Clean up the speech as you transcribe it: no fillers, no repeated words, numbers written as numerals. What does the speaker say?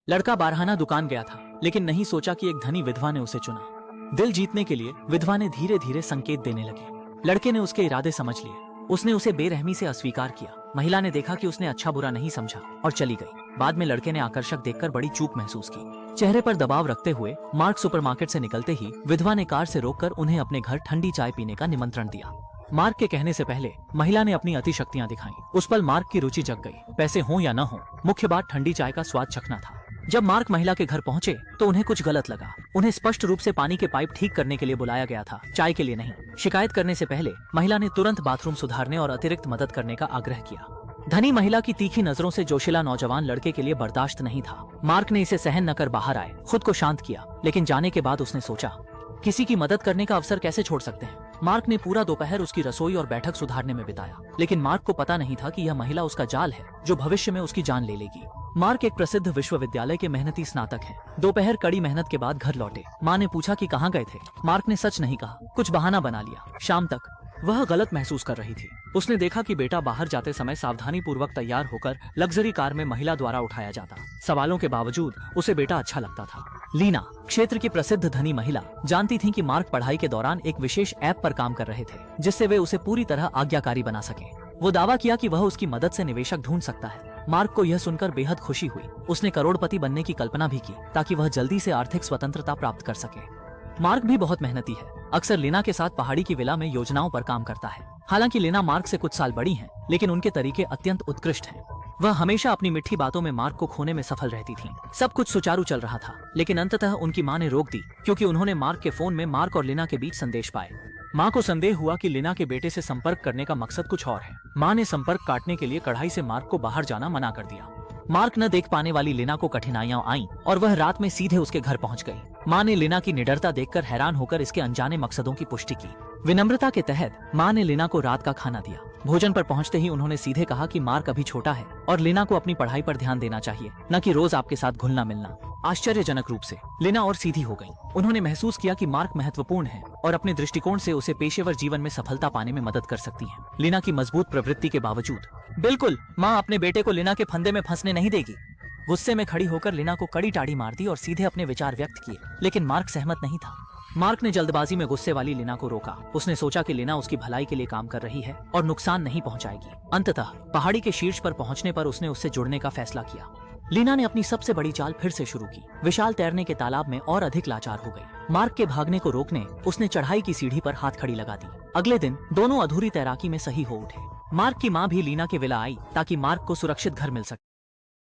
लड़का बारहाना दुकान गया था, लेकिन नहीं सोचा कि एक धनी विधवा ने उसे चुना। दिल जीतने के लिए विधवा ने धीरे धीरे संकेत देने लगी। लड़के ने उसके इरादे समझ लिए। उसने उसे बेरहमी से अस्वीकार किया। महिला ने देखा कि उसने अच्छा बुरा नहीं समझा और चली गई। बाद में लड़के ने आकर्षक देखकर बड़ी चूक महसूस की। चेहरे पर दबाव रखते हुए मार्क सुपरमार्केट से निकलते ही विधवा ने कार से रोककर उन्हें अपने घर ठंडी चाय पीने का निमंत्रण दिया। मार्क के कहने से पहले महिला ने अपनी अति शक्तियां दिखाई। उस पल मार्क की रुचि जग गई। पैसे हो या न हो, मुख्य बात ठंडी चाय का स्वाद चखना था। जब मार्क महिला के घर पहुंचे तो उन्हें कुछ गलत लगा। उन्हें स्पष्ट रूप से पानी के पाइप ठीक करने के लिए बुलाया गया था, चाय के लिए नहीं। शिकायत करने से पहले महिला ने तुरंत बाथरूम सुधारने और अतिरिक्त मदद करने का आग्रह किया। धनी महिला की तीखी नजरों से जोशीला नौजवान लड़के के लिए बर्दाश्त नहीं था। मार्क ने इसे सहन न कर बाहर आए, खुद को शांत किया, लेकिन जाने के बाद उसने सोचा, किसी की मदद करने का अवसर कैसे छोड़ सकते हैं। मार्क ने पूरा दोपहर उसकी रसोई और बैठक सुधारने में बिताया, लेकिन मार्क को पता नहीं था कि यह महिला उसका जाल है जो भविष्य में उसकी जान ले लेगी। मार्क एक प्रसिद्ध विश्वविद्यालय के मेहनती स्नातक हैं। दोपहर कड़ी मेहनत के बाद घर लौटे। माँ ने पूछा कि कहाँ गए थे। मार्क ने सच नहीं कहा, कुछ बहाना बना लिया। शाम तक वह गलत महसूस कर रही थी। उसने देखा कि बेटा बाहर जाते समय सावधानी पूर्वक तैयार होकर लग्जरी कार में महिला द्वारा उठाया जाता। सवालों के बावजूद उसे बेटा अच्छा लगता था। लीना, क्षेत्र की प्रसिद्ध धनी महिला, जानती थी कि मार्क पढ़ाई के दौरान एक विशेष ऐप पर काम कर रहे थे, जिससे वे उसे पूरी तरह आज्ञाकारी बना सके। वो दावा किया कि वह उसकी मदद से निवेशक ढूंढ सकता है। मार्क को यह सुनकर बेहद खुशी हुई। उसने करोड़पति बनने की कल्पना भी की, ताकि वह जल्दी से आर्थिक स्वतंत्रता प्राप्त कर सके। मार्क भी बहुत मेहनती है। अक्सर लीना के साथ पहाड़ी की विला में योजनाओं पर काम करता है। हालांकि लीना मार्क से कुछ साल बड़ी है, लेकिन उनके तरीके अत्यंत उत्कृष्ट हैं। वह हमेशा अपनी मीठी बातों में मार्क को खोने में सफल रहती थी। सब कुछ सुचारू चल रहा था, लेकिन अंततः उनकी मां ने रोक दी, क्योंकि उन्होंने मार्क के फोन में मार्क और लीना के बीच संदेश पाए। मां को संदेह हुआ कि लीना के बेटे से संपर्क करने का मकसद कुछ और है। मां ने संपर्क काटने के लिए कढ़ाई से मार्क को बाहर जाना मना कर दिया। मार्क न देख पाने वाली लीना को कठिनाइयां आईं और वह रात में सीधे उसके घर पहुंच गई। मां ने लीना की निडरता देखकर हैरान होकर इसके अनजाने मकसदों की पुष्टि की। विनम्रता के तहत मां ने लीना को रात का खाना दिया। भोजन पर पहुंचते ही उन्होंने सीधे कहा कि मार्क अभी छोटा है और लीना को अपनी पढ़ाई पर ध्यान देना चाहिए, न कि रोज आपके साथ घुलना मिलना। आश्चर्यजनक रूप से लीना और सीधी हो गई। उन्होंने महसूस किया कि मार्क महत्वपूर्ण है और अपने दृष्टिकोण से उसे पेशेवर जीवन में सफलता पाने में मदद कर सकती है। लीना की मजबूत प्रवृत्ति के बावजूद। बिल्कुल, माँ अपने बेटे को लीना के फंदे में फंसने नहीं देगी। गुस्से में खड़ी होकर लीना को कड़ी टाड़ी मार दी और सीधे अपने विचार व्यक्त किए, लेकिन मार्क सहमत नहीं था। मार्क ने जल्दबाजी में गुस्से वाली लीना को रोका। उसने सोचा कि लीना उसकी भलाई के लिए काम कर रही है और नुकसान नहीं पहुंचाएगी। अंततः पहाड़ी के शीर्ष पर पहुंचने पर उसने उससे जुड़ने का फैसला किया। लीना ने अपनी सबसे बड़ी चाल फिर से शुरू की। विशाल तैरने के तालाब में और अधिक लाचार हो गई। मार्क के भागने को रोकने उसने चढ़ाई की सीढ़ी पर हाथ खड़ी लगा दी। अगले दिन दोनों अधूरी तैराकी में सही हो उठे। मार्क की माँ भी लीना के विला आई, ताकि मार्क को सुरक्षित घर मिल सके।